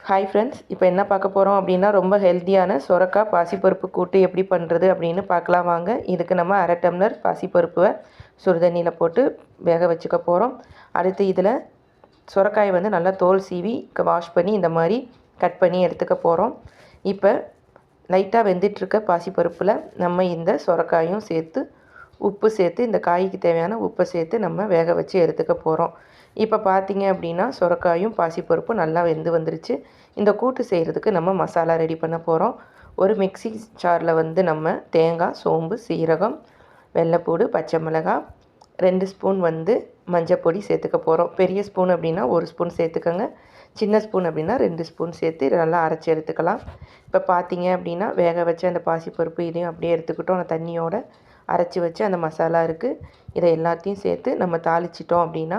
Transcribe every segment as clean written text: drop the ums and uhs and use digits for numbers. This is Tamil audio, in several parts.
ஹாய் ஃப்ரெண்ட்ஸ், இப்போ என்ன பார்க்க போகிறோம் அப்படின்னா ரொம்ப ஹெல்த்தியான சொரக்காய் பாசிப்பருப்பு கூட்டு எப்படி பண்ணுறது அப்படின்னு பார்க்கலாம் வாங்க. இதுக்கு நம்ம 1/2 டம்ளர் பாசிப்பருப்பை சுடுதண்ணியில் போட்டு வேக வச்சுக்க போகிறோம். அடுத்து இதில் சொரக்காயை வந்து நல்லா தோல் சீவி வாஷ் பண்ணி இந்த மாதிரி கட் பண்ணி எடுத்துக்க போகிறோம். இப்போ லைட்டாக வெந்துட்டுருக்க பாசிப்பருப்பில் நம்ம இந்த சொரக்காயும் சேர்த்து உப்பு சேர்த்து இந்த காய்க்கு தேவையான உப்பை சேர்த்து நம்ம வேக வச்சு எடுத்துக்க போகிறோம். இப்போ பார்த்தீங்க அப்படின்னா சொரக்காயும் பாசிப்பருப்பும் நல்லா வெந்து வந்துருச்சு. இந்த கூட்டு செய்கிறதுக்கு நம்ம மசாலா ரெடி பண்ண போகிறோம். ஒரு மிக்ஸி ஜாரில் வந்து நம்ம தேங்காய், சோம்பு, சீரகம், வெள்ளைப்பூடு, பச்சை மிளகாய், 2 ஸ்பூன் வந்து மஞ்சப்பொடி சேர்த்துக்க போகிறோம். பெரிய ஸ்பூன் அப்படின்னா 1 ஸ்பூன் சேர்த்துக்கோங்க. சின்ன ஸ்பூன் அப்படின்னா 2 ஸ்பூன் சேர்த்து நல்லா அரைச்சி எடுத்துக்கலாம். இப்போ பார்த்தீங்க அப்படின்னா வேக வச்ச அந்த பாசிப்பருப்பு இதையும் அப்படியே எடுத்துக்கிட்டோம். அந்த தண்ணியோடு அரைச்சி வச்சு அந்த மசாலா இருக்குது, இதை எல்லாத்தையும் சேர்த்து நம்ம தாளிச்சிட்டோம் அப்படின்னா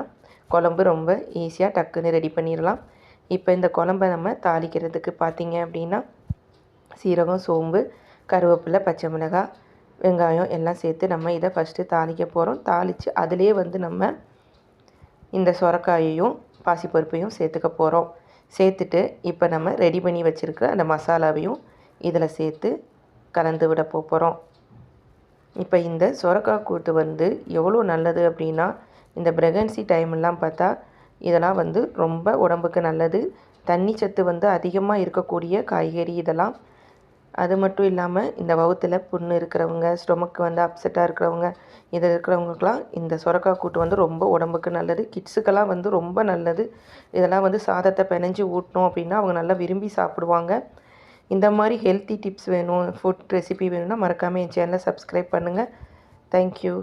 குழம்பு ரொம்ப ஈஸியாக டக்குன்னு ரெடி பண்ணிடலாம். இப்போ இந்த குழம்பை நம்ம தாளிக்கிறதுக்கு பார்த்திங்க அப்படின்னா சீரகம், சோம்பு, கருவேப்பிலை, பச்சை மிளகாய், வெங்காயம் எல்லாம் சேர்த்து நம்ம இதை ஃபஸ்ட்டு தாளிக்க போகிறோம். தாளித்து அதிலே வந்து நம்ம இந்த சொரக்காயையும் பாசிப்பருப்பையும் சேர்த்துக்க போகிறோம். சேர்த்துட்டு இப்போ நம்ம ரெடி பண்ணி வச்சுருக்கிற அந்த மசாலாவையும் இதில் சேர்த்து கலந்து விட போகிறோம். இப்போ இந்த சொரக்காய் கூட்டு வந்து எவ்வளோ நல்லது அப்படின்னா, இந்த ப்ரெக்னன்சி டைம்லாம் பார்த்தா இதெல்லாம் வந்து ரொம்ப உடம்புக்கு நல்லது. தண்ணி சத்து வந்து அதிகமாக இருக்கக்கூடிய காய்கறி இதெல்லாம். அது மட்டும் இல்லாமல் இந்த வவுத்தில் புண்ணு இருக்கிறவங்க, ஸ்டொமக்கு வந்து அப்செட்டாக இருக்கிறவங்க, இதில் இருக்கிறவங்களுக்கெலாம் இந்த சொரக்காய் கூட்டு வந்து ரொம்ப உடம்புக்கு நல்லது. கிட்ஸுக்கெல்லாம் வந்து ரொம்ப நல்லது. இதெல்லாம் வந்து சாதத்தை பிணைஞ்சி ஊட்டினோம் அப்படின்னா அவங்க நல்லா விரும்பி சாப்பிடுவாங்க. இந்த மாதிரி ஹெல்த்தி டிப்ஸ் வேணும், ஃபுட் ரெசிபி வேணும்னா மறக்காமல் என் சேனலை சப்ஸ்கிரைப் பண்ணுங்கள். தேங்க்யூ.